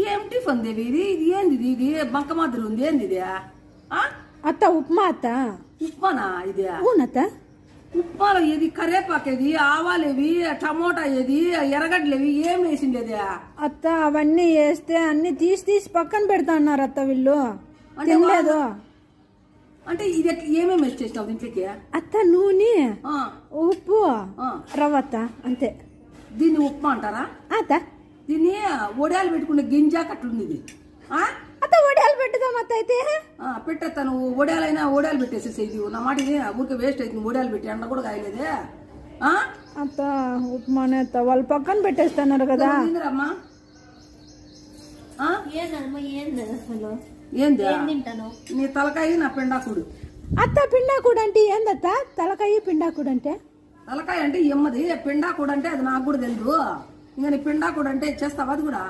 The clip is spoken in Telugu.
ఏం టిఫిన్ దేవి ఇది ఏంది ఇది బంక మాదిరి ఉంది ఏంది ఇది అత్త ఉప్మా అత్త ఉప్మానా ఇది అవునత్త ఉప్మాలో ఏది కరేపాకేది ఆవాలేవి టమోటా ఏది ఎర్రగడ్డలేవి ఏం వేసిండేది అత్త అవన్నీ వేస్తే అన్ని తీసి పక్కన పెడతా అన్నారు అత్త వీళ్ళు తినలేదు. అంటే ఇది ఏమేమి వేసి చేసినావు దీంట్లోకి? అత్త నూనె ఉప్పు రవ్వ అత్త అంతే. దీన్ని ఉప్మా అంటారా అత్త? దీన్ని ఒడియాలు పెట్టుకునే గింజ కట్టుంది ఇది అత్త ఒడియాలు పెట్టుదాం అత్త అయితే పెట్టేస్తాను. ఒడియాలైనా ఒడియాలు పెట్టేసేసి ఇది నా మాట ఊరికే వేస్ట్ అవుతుంది. ఒడియాలు పెట్టి ఎండ కూడా కాయలేదే అత్త ఉప్మానే అత్త వాళ్ళు పక్కన పెట్టేస్తున్నారు కదా. అమ్మా ఏంది నీ తలకాయ నా పిండాకుడు. అత్త పిండాకుడు అంటే ఏందత్త? తలకాయ పిండాకుడు అంటే? తలకాయ అంటే ఎమ్మది, పిండాకుడు అంటే అది నాకు కూడా తెలియదు. ఇంకా నీ పిండాకుడు అంటే చేస్తావా అది కూడా?